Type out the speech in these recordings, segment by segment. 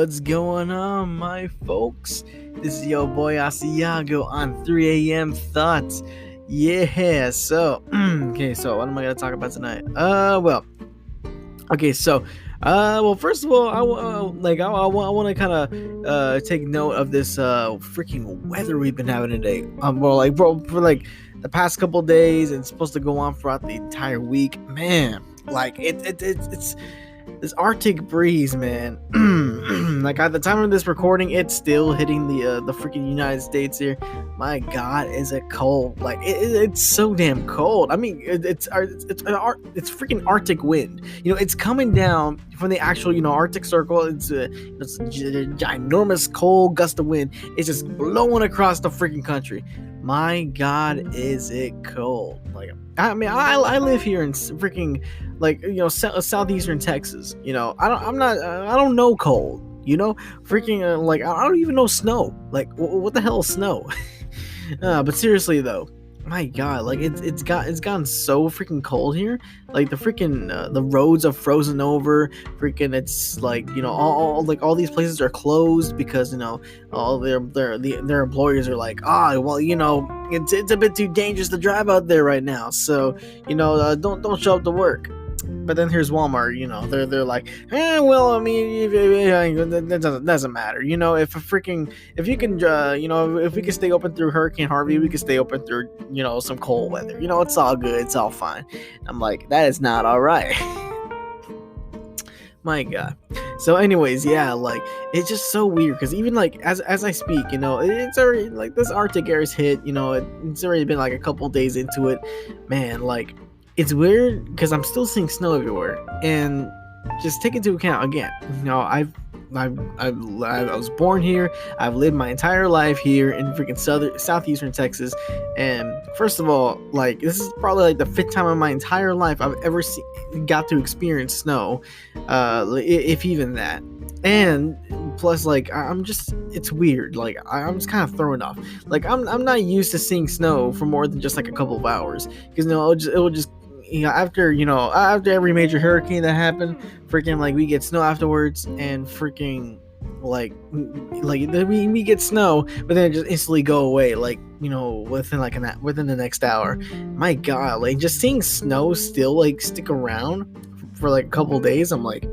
What's going on, my folks? This is your boy Asiago on 3 a.m. Thoughts. Yeah, so, so what am I going to talk about tonight? First of all, I want to kind of take note of this freaking weather we've been having today. For the past couple days, and it's supposed to go on throughout the entire week. Man, it's this Arctic breeze, man. Like at the time of this recording, it's still hitting the freaking United States here. My God, is it cold? Like it's so damn cold. I mean, it's freaking Arctic wind. It's coming down from the actual Arctic Circle. It's a ginormous cold gust of wind. It's just blowing across the freaking country. My God, is it cold? Like, I mean, I live here in freaking southeastern Texas. I don't know cold. I don't even know snow. Like, what the hell is snow? But seriously though, my God, like it's gotten so freaking cold here. Like the freaking the roads are frozen over. Freaking, it's like all these places are closed because all their employers are like, it's a bit too dangerous to drive out there right now. So don't show up to work. But then here's Walmart, they're like, I mean, that doesn't matter. If we can stay open through Hurricane Harvey, we can stay open through, some cold weather. It's all good. It's all fine. I'm like, that is not all right. My God. So anyways, yeah, like it's just so weird because even like as I speak, it's already like this Arctic air is hit. It's already been like a couple days into it, man. Like, it's weird because I'm still seeing snow everywhere, and just take into account again. I was born here. I've lived my entire life here in freaking southeastern Texas, and first of all, like this is probably like the 5th time in my entire life I've ever got to experience snow, if even that. And plus, like it's weird. Like I'm just kind of thrown off. Like I'm not used to seeing snow for more than just like a couple of hours because it will just. After every major hurricane that happened, freaking like we get snow afterwards, and freaking like we get snow, but then it just instantly go away, like within the next hour. My God, like just seeing snow still like stick around for like a couple days, I'm like,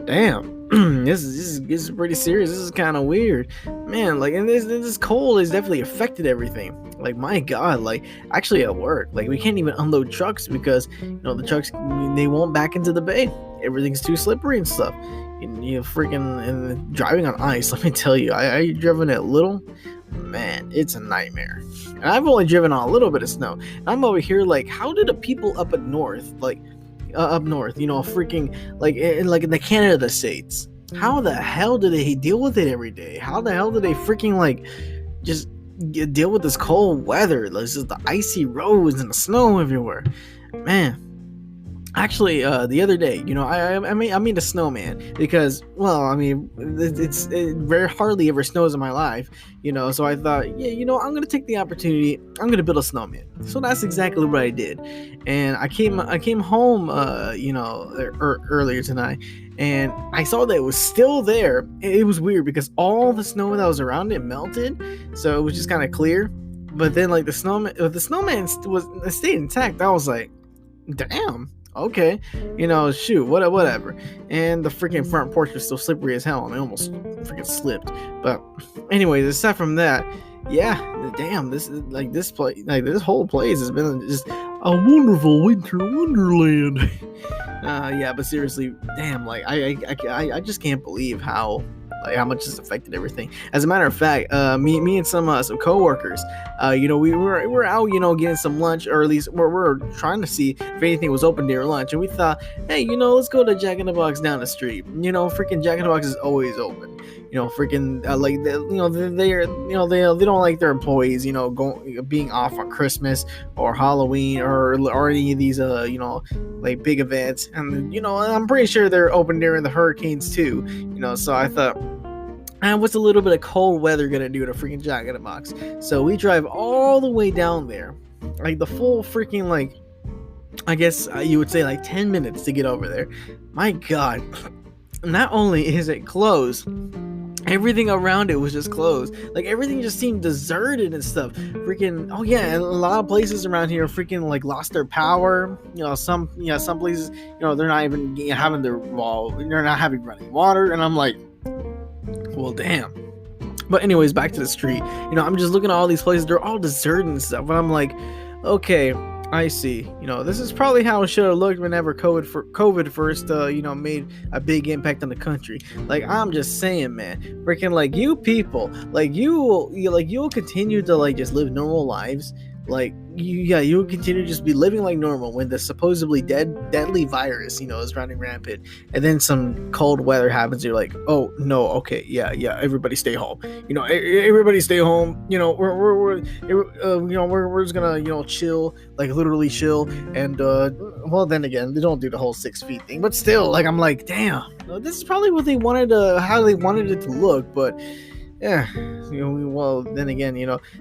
damn. This is pretty serious. This is kind of weird, man. Like, and this cold has definitely affected everything. Like, my God, like actually at work, like we can't even unload trucks because the trucks, they won't back into the bay. Everything's too slippery and stuff. And driving on ice. Let me tell you, I driven it little. Man, it's a nightmare. And I've only driven on a little bit of snow. And I'm over here like, how do the people up north, freaking like in the Canada states, how the hell do they deal with it every day? How the hell do they freaking like just deal with this cold weather? This is the icy roads and the snow everywhere, man. Actually, the other day, I made a snowman because, well, I mean, it very hardly ever snows in my life, so I thought, I'm gonna take the opportunity. I'm gonna build a snowman. So that's exactly what I did, and I came home, earlier tonight, and I saw that it was still there. It was weird because all the snow that was around it melted, so it was just kind of clear. But then, like the snowman stayed intact. I was like, damn. Okay, shoot, whatever. And the freaking front porch was still slippery as hell, and I almost freaking slipped. But anyways, aside from that, yeah, damn, this is like this place, like this whole place has been just a wonderful winter wonderland. Yeah, but seriously, damn, like I just can't believe how much this affected everything. As a matter of fact, me and some coworkers, we were out, getting some lunch, or at least we're trying to see if anything was open near lunch, and we thought, hey, let's go to Jack in the Box down the street. Freaking Jack in the Box is always open. Freaking they don't like their employees, being off on Christmas or Halloween or any of these like big events, and I'm pretty sure they're open during the hurricanes too. So I thought, what's a little bit of cold weather gonna do to freaking Jack in the Box? So we drive all the way down there, like the full freaking, like, I guess you would say like 10 minutes to get over there. My God, not only is it closed, everything around it was just closed. Like everything just seemed deserted and stuff. Freaking, oh yeah, and a lot of places around here freaking like lost their power. Some places, they're not even having they're not having running water, and I'm like, well, damn. But anyways, back to the street. I'm just looking at all these places. They're all deserted and stuff. But I'm like, okay, I see. This is probably how it should have looked whenever COVID first, made a big impact on the country. Like, I'm just saying, man, freaking, like, you people, like, you'll continue to, like, just live normal lives. Like, you'll continue to just be living like normal when the supposedly deadly virus, is running rampant, and then some cold weather happens. You're like, oh no, okay, yeah, everybody stay home. Everybody stay home. We're just gonna, chill, like literally chill. And well, then again, they don't do the whole 6 feet thing, but still, like, I'm like, damn, this is probably what they wanted how they wanted it to look, but. Yeah, well, then again,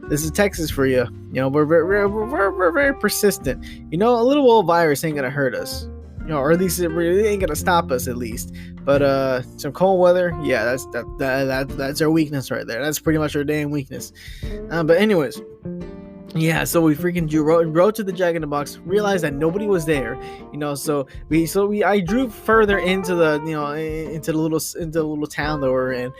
this is Texas for you. We're very persistent. A little old virus ain't gonna hurt us, or at least it really ain't gonna stop us, at least. But some cold weather, yeah, that's our weakness right there. That's pretty much our damn weakness. But anyways. Yeah, so we freaking rode to the Jack in the Box, realized that nobody was there, so I drove further into the into the little town that we're in,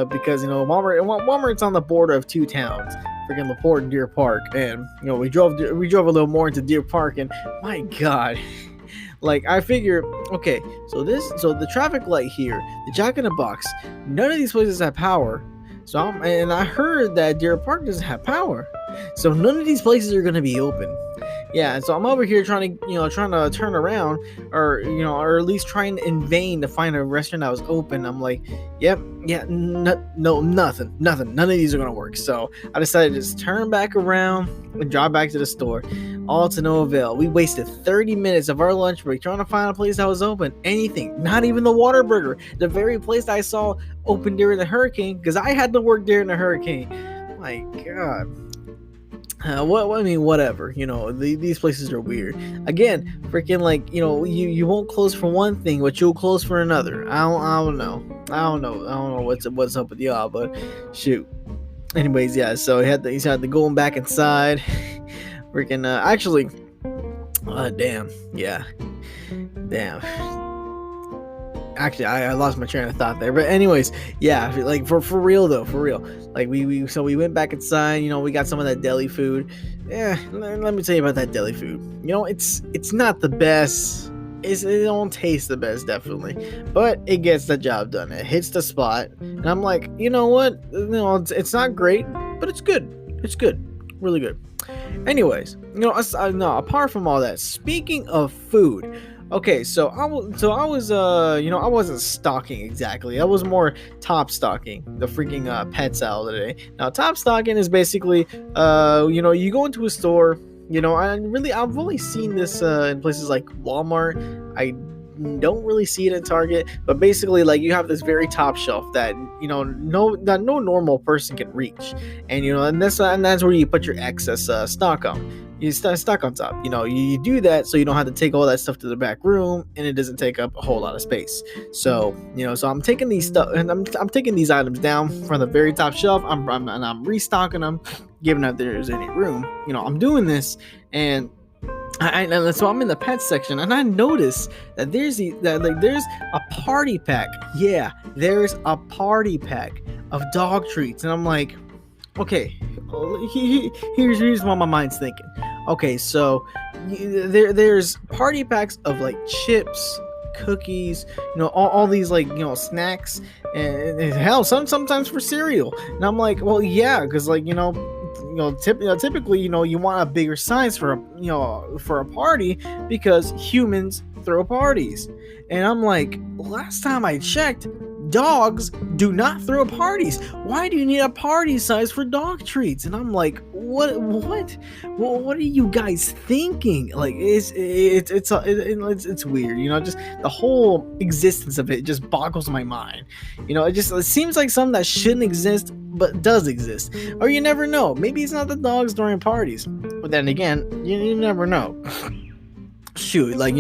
because Walmart's on the border of two towns, freaking LaPorte and Deer Park, and we drove a little more into Deer Park, and my God. Like, I figure, okay, so the traffic light here, the Jack in the Box, none of these places have power. So I heard that Deer Park doesn't have power. So none of these places are going to be open. Yeah, and so I'm over here trying to turn around, or at least trying in vain to find a restaurant that was open. I'm like, nothing. None of these are going to work. So I decided to just turn back around and drive back to the store. All to no avail. We wasted 30 minutes of our lunch break trying to find a place that was open. Anything. Not even the Whataburger. The very place that I saw open during the hurricane, because I had to work during the hurricane. My God. Whatever. These places are weird. Again, freaking, like, you won't close for one thing, but you'll close for another. I don't know what's up with y'all, but shoot. Anyways, yeah. So he had to go back inside. Freaking, actually, damn. Actually, I lost my train of thought there, but anyways, yeah, like for real, like we went back inside, we got some of that deli food. Yeah, let me tell you about that deli food. It's not the best. It don't taste the best, definitely, but it gets the job done. It hits the spot, and I'm like, you know what? It's not great, but it's good. It's good, really good. Anyways, apart from all that, speaking of food. Okay, so I was I wasn't stocking exactly. I was more top stocking the freaking pet salad today. Now, top stocking is basically you go into a store. I've only seen this in places like Walmart. I don't really see it in Target, but basically, like, you have this very top shelf that no normal person can reach, and that's where you put your excess stock on. You stock on top. You do that so you don't have to take all that stuff to the back room, and it doesn't take up a whole lot of space. So so I'm taking these stuff, and I'm taking these items down from the very top shelf. I'm restocking them, given that there's any room. I'm doing this, and so I'm in the pet section, and I notice that there's a party pack. Yeah, there's a party pack of dog treats, and I'm like, okay, here's what my mind's thinking. Okay, so there's party packs of like chips, cookies, all these like snacks, and hell, sometimes for cereal. And I'm like, well, yeah, because like typically you want a bigger size for a party, because humans throw parties. And I'm like, last time I checked, dogs do not throw parties. Why do you need a party size for dog treats? And I'm like, what are you guys thinking? Like, it's weird, just the whole existence of it just boggles my mind. It seems like something that shouldn't exist but does exist. Or you never know, maybe it's not the dogs throwing parties, but then again, you never know. shoot, like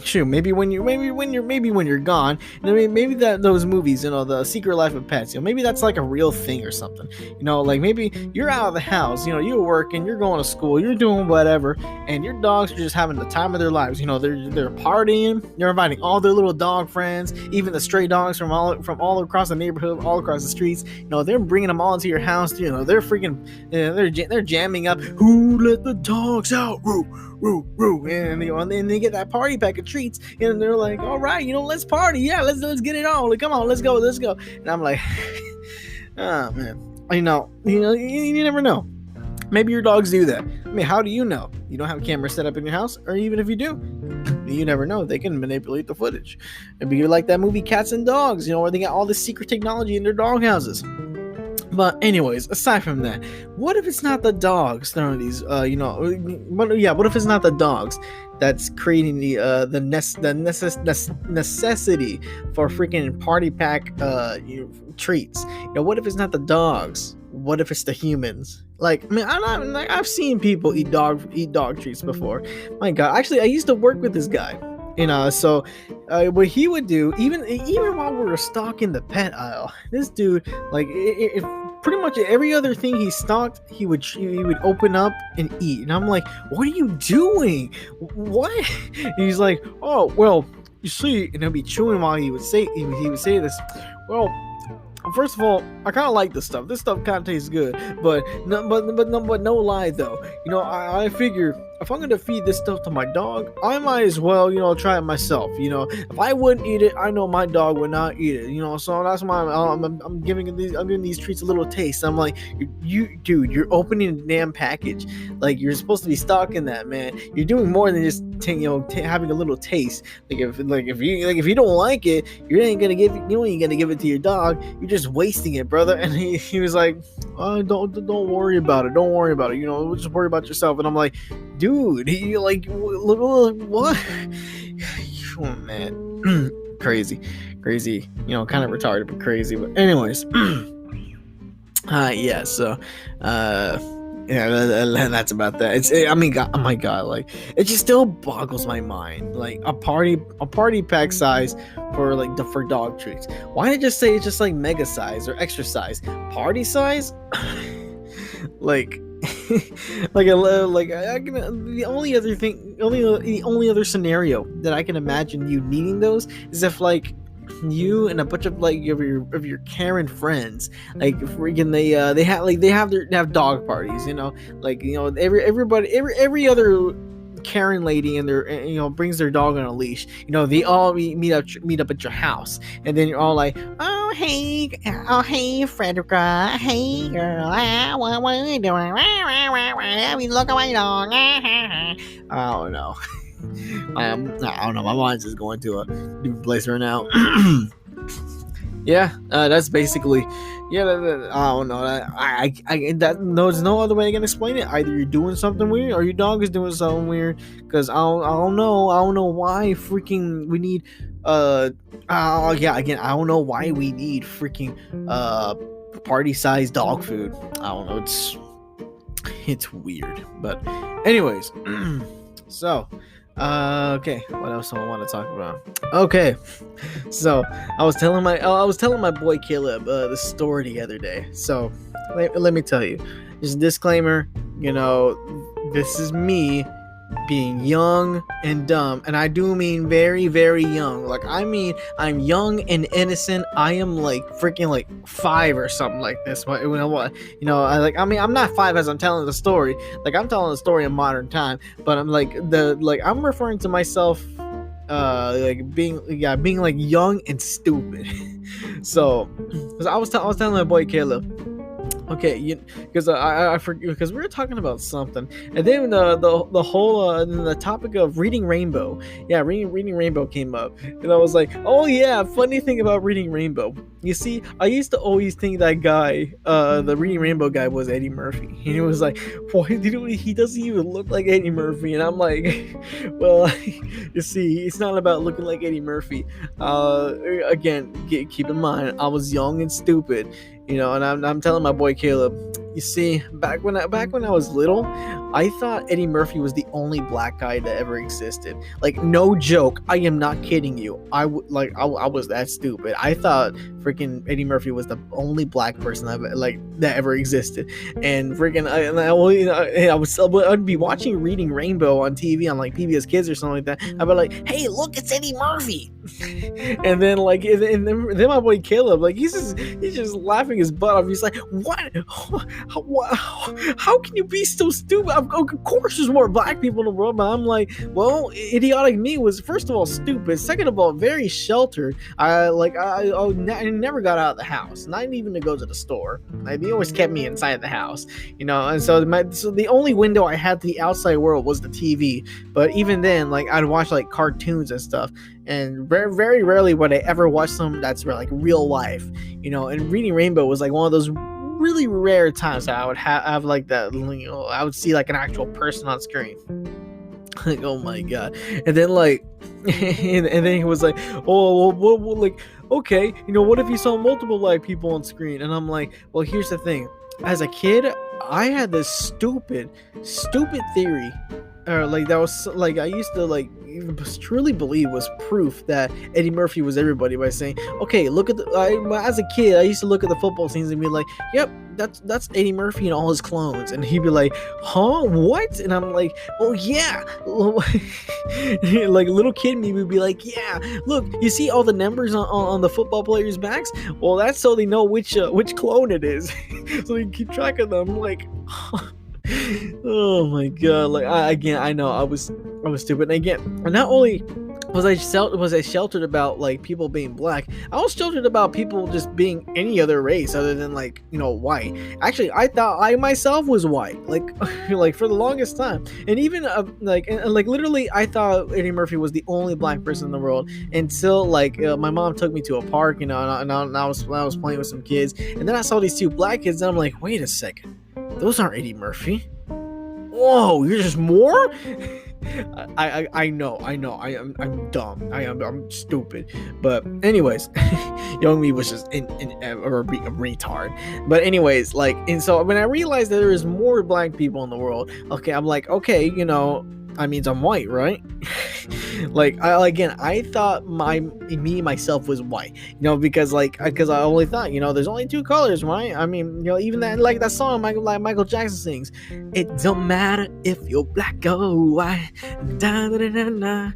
shoot, maybe when you're gone, maybe that those movies, the Secret Life of Pets, maybe that's like a real thing or something. Like maybe you're out of the house, you're working, you're going to school, you're doing whatever, and your dogs are just having the time of their lives. They're partying, they're inviting all their little dog friends, even the stray dogs from all across the neighborhood, all across the streets. They're bringing them all into your house. They're freaking, they're jamming up. Who let the dogs out? Woo, woo, woo, and they get that party pack of treats, and they're like, all right, let's party, yeah, let's get it on, like, come on, let's go. And I'm like, oh man, you never know. Maybe your dogs do that. I mean, how do you know? You don't have a camera set up in your house, or even if you do, you never know. They can manipulate the footage. It'd be like that movie Cats and Dogs, where they got all this secret technology in their dog houses. But anyways, aside from that, what if it's not the dogs throwing these, what if it's not the dogs that's creating the necessity for freaking party pack treats? What if it's not the dogs? What if it's the humans? Like, I mean, I've seen people eat dog treats before. My God, actually, I used to work with this guy. So what he would do, even while we were stocking the pet aisle, this dude, like, if pretty much every other thing he stocked, he would open up and eat. And I'm like, what are you doing? What? And he's like, oh, well, you see, and he'll be chewing while he would say this. Well, first of all, I kind of like this stuff. This stuff kind of tastes good, but no lie though. I figure if I'm gonna feed this stuff to my dog, I might as well, try it myself. If I wouldn't eat it, I know my dog would not eat it. So that's why I'm giving these treats a little taste. I'm like, dude, you're opening a damn package. Like, you're supposed to be stocking that, man. You're doing more than just having a little taste. Like if you don't like it, you ain't gonna give it to your dog. You're just wasting it, brother. And he was like, oh, don't worry about it. Don't worry about it. Just worry about yourself. And I'm like, dude, he like, what? Oh man, crazy, kind of retarded, but crazy. But anyways, yeah. So, yeah, that's about that. I mean, oh my God, like, it just still boggles my mind. Like, a party pack size for dog treats. Why did it just say it's just like mega size or extra size? Party size? Like, the only other scenario that I can imagine you needing those is if, like, you and a bunch of like of your Karen friends, like, freaking they have dog parties, every other Karen lady and their brings their dog on a leash. They all meet up at your house, and then you're all like, oh hey Frederica, hey girl, what are you doing? I mean, look at my dog. I don't know. I don't know. My mind's just going to a different place right now. Yeah, that's basically. Yeah, I don't know. There's no other way I can explain it. Either you're doing something weird, or your dog is doing something weird. Because I don't know why freaking we need. Again, I don't know why we need freaking party-sized dog food. I don't know. It's weird. But anyways, so. Okay, what else do I want to talk about? Okay, so I was telling my boy Caleb the story the other day. So let me tell you, just a disclaimer, this is me being young and dumb, and I do mean very, very young. Like, I mean, I'm young and innocent. I am like freaking like 5 or something like this. But I'm not 5 as I'm telling the story. Like, I'm telling the story in modern time, but I'm like I'm referring to myself being like young and stupid. So I was telling my boy Caleb. Okay, because I forget, because we were talking about something, and then the whole the topic of reading Rainbow, reading Rainbow came up, and I was like, oh yeah, funny thing about reading Rainbow. You see, I used to always think that guy, the reading Rainbow guy, was Eddie Murphy, and he was like, why he doesn't even look like Eddie Murphy, and I'm like, well, you see, it's not about looking like Eddie Murphy. Again, keep in mind, I was young and stupid. And I'm telling my boy Caleb, you see, back when I was little, I thought Eddie Murphy was the only black guy that ever existed. Like, no joke, I am not kidding you. I was that stupid. I thought freaking Eddie Murphy was the only black person that ever existed. And freaking I'd be watching Reading Rainbow on TV on like PBS Kids or something like that. I'd be like, hey, look, it's Eddie Murphy. And then like then my boy Caleb, like he's just laughing his butt off. He's like, what? How can you be so stupid? Of course there's more black people in the world, but I'm like, well, idiotic me was first of all stupid, second of all very sheltered. I never got out of the house, not even to go to the store. They always kept me inside the house, and so the only window I had to the outside world was the TV. But even then, like I'd watch like cartoons and stuff, and very, very rarely would I ever watch something that's like real life, and Reading Rainbow was like one of those really rare times that I would have like that, I would see like an actual person on screen. Like, oh my god. And then like and then he was like, oh well, like, okay, what if you saw multiple black people on screen? And I'm like, well, here's the thing. As a kid, I had this stupid theory, or like that was like I used to like truly believe was proof that Eddie Murphy was everybody by saying, okay, look at as a kid I used to look at the football scenes and be like, yep, that's Eddie Murphy and all his clones. And he'd be like, huh, what? And I'm like, oh yeah. Like little kid me would be like, yeah, look, you see all the numbers on the football players' backs? Well, that's so they know which clone it is. So they can keep track of them. Like oh my god. Like I know I was stupid. And again, not only was I sheltered about like people being black, I was sheltered about people just being any other race other than like white. Actually, I thought I myself was white, like like for the longest time. And even like literally I thought Eddie Murphy was the only black person in the world until like my mom took me to a park, and I was playing with some kids, and then I saw these two black kids, and I'm like, wait a second, those aren't Eddie Murphy. Whoa, you're just more? I know, I'm dumb, I'm stupid, but anyways, young me was just a retard. But anyways, like, and so when I realized that there is more black people in the world, okay, I'm like, okay, that means I'm white, right? Like I thought myself was white, because I only thought, there's only two colors, right? I mean, even that, like that song Michael Jackson sings, it don't matter if you're black or white, da, da, da, da, da,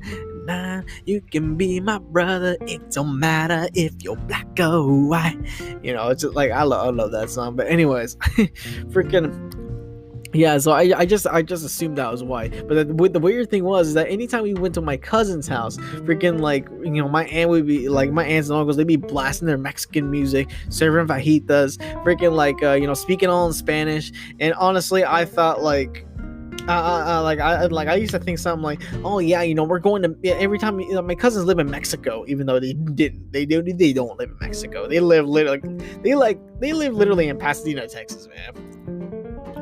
da, you can be my brother, it don't matter if you're black or white. It's just like I love that song. But anyways, freaking yeah, so I just assumed that was white. But the weird thing was that anytime we went to my cousin's house, freaking like, my aunt would be like, my aunts and uncles, they'd be blasting their Mexican music, serving fajitas, freaking like speaking all in Spanish. And honestly, I thought like I used to think something like, oh yeah, we're going to, every time, my cousins live in Mexico, even though they don't live in Mexico. They live literally in Pasadena, Texas, man.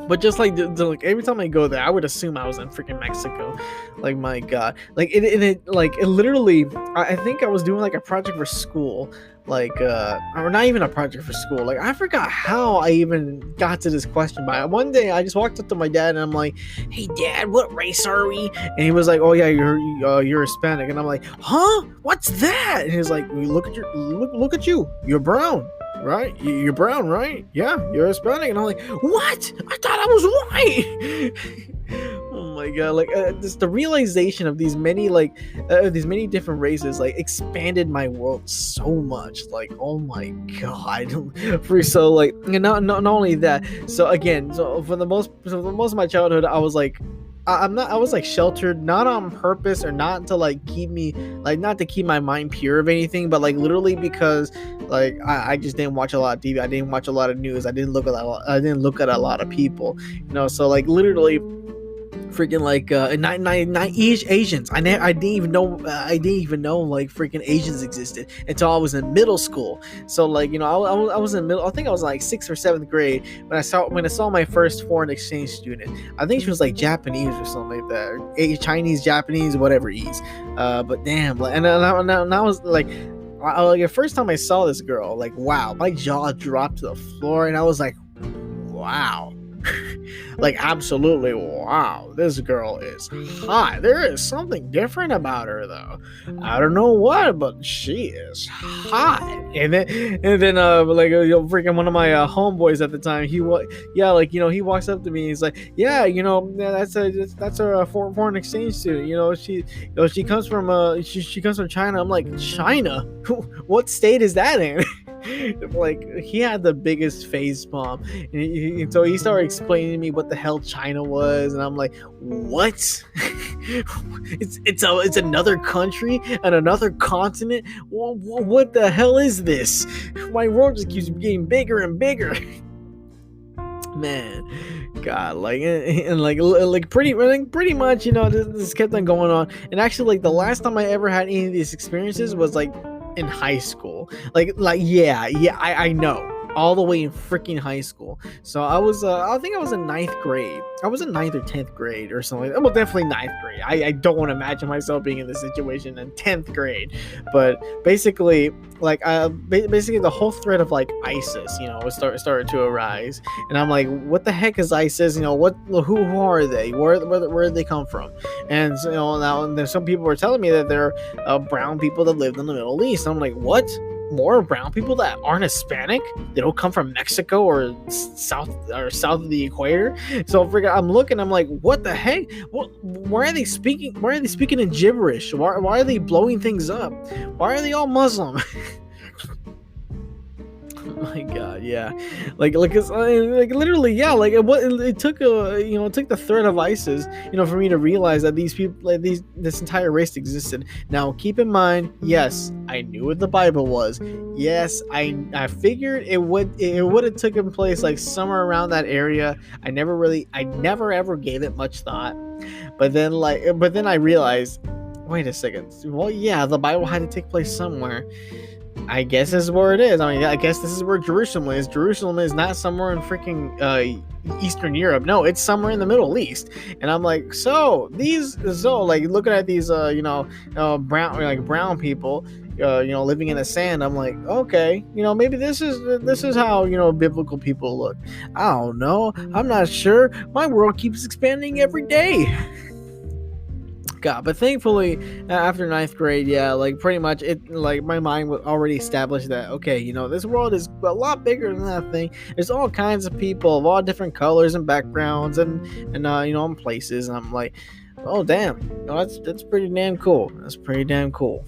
But just like every time I go there, I would assume I was in freaking Mexico. Like, my god, like it literally, I think I was doing like a project for school, like or not even a project for school. Like, I forgot how I even got to this question. But one day I just walked up to my dad and I'm like, hey dad, what race are we? And he was like, oh yeah, you're Hispanic. And I'm like, huh, what's that? And he's like, look at you, you're brown, right? You're brown, right? Yeah, you're Hispanic. And I'm like, what? I thought I was white. Oh my god, like just the realization of these many different races like expanded my world so much. Like, oh my god. So like, not only that, so again, for the most of my childhood, I was like, I was like sheltered, not on purpose or not to like keep me, like not to keep my mind pure of anything, but like literally because like I just didn't watch a lot of TV, I didn't watch a lot of news, I didn't look at a lot of people, so like literally freaking like not Asians. I didn't even know like freaking Asians existed until I was in middle school. So like I was in middle. I think I was like 6th or 7th grade when I saw my first foreign exchange student. I think she was like Japanese or something like that, or Chinese, Japanese, whatever ease. But damn, like, and I was like. Like the first time I saw this girl, like, wow, my jaw dropped to the floor, and I was like, wow. Like, absolutely, wow, this girl is hot. There is something different about her, though. I don't know what, but she is hot. Freaking one of my homeboys at the time, he walks up to me. He's like, yeah, that's a foreign exchange student. She comes from she comes from China. I'm like, China? What state is that in? Like, he had the biggest face palm, and so he started explaining to me what the hell China was, and I'm like, what? it's another country and another continent. What the hell is this? My world just keeps getting bigger and bigger. Man, God, pretty much, this kept on going on. And actually, like, the last time I ever had any of these experiences was like in high school. I know, all the way in freaking high school. So I think I was in ninth grade. I was in ninth or 10th grade or something. Well, definitely ninth grade. I don't want to imagine myself being in this situation in 10th grade. But basically, basically the whole threat of like ISIS, started to arise. And I'm like, what the heck is ISIS? Who are they? Where did they come from? And so, now some people were telling me that they're brown people that lived in the Middle East. I'm like, what? More brown people that aren't Hispanic? They don't come from Mexico or south of the equator? So I'm looking, I'm like, what the heck? Why are they speaking in gibberish? Why are they blowing things up? Why are they all Muslim? Oh my God, yeah, literally, yeah, it took the threat of ISIS, for me to realize that these people, this entire race existed. Now, keep in mind, yes, I knew what the Bible was. Yes, I figured it would have taken place like somewhere around that area. I never ever gave it much thought, but then I realized, wait a second. Well, yeah, the Bible had to take place somewhere. I guess this is where it is. I mean, I guess this is where Jerusalem is. Jerusalem is not somewhere in freaking Eastern Europe. No, it's somewhere in the Middle East. And I'm like, looking at these, brown people, living in the sand. I'm like, okay, maybe this is how, biblical people look. I don't know. I'm not sure. My world keeps expanding every day. God, but thankfully after ninth grade, yeah, pretty much it, my mind was already established that, okay, this world is a lot bigger than that thing. There's all kinds of people of all different colors and backgrounds and places, and I'm like, oh damn, that's pretty damn cool. That's pretty damn cool.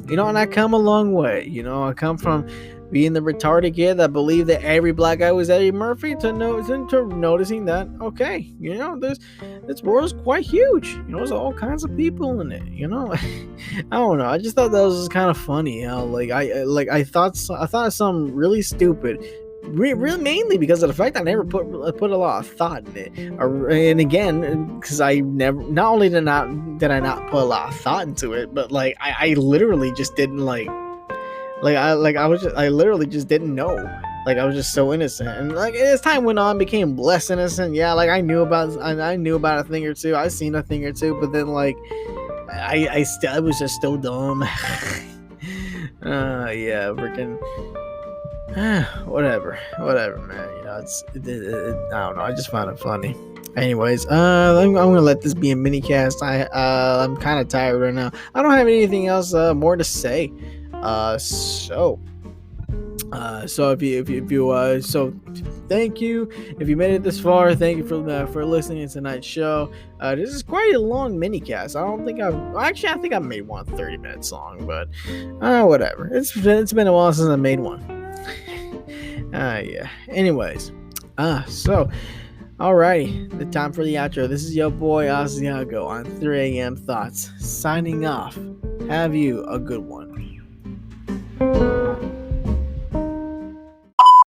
And I come a long way. I come from being the retarded kid that believed that every black guy was Eddie Murphy to noticing that, okay, this world is quite huge. There's all kinds of people in it. I don't know. I just thought that was kind of funny. I thought something really stupid. Really, mainly because of the fact I never put a lot of thought in it, and again, because I never. Not only did I not put a lot of thought into it, but I literally just didn't I literally just didn't know. I was just so innocent, and as time went on, became less innocent. Yeah, I knew about a thing or two. I seen a thing or two, but then I was just still dumb. Yeah, freaking. Whatever, man. I don't know. I just found it funny. Anyways, I'm gonna let this be a mini cast. I'm kind of tired right now. I don't have anything else more to say. So thank you. If you made it this far, thank you for listening to tonight's show. This is quite a long mini cast. I think I made one 30 minutes long, but whatever. It's been a while since I made one. Yeah. Anyways, so alrighty, the time for the outro. This is your boy Asiago on 3 a.m. Thoughts, signing off. Have you a good one.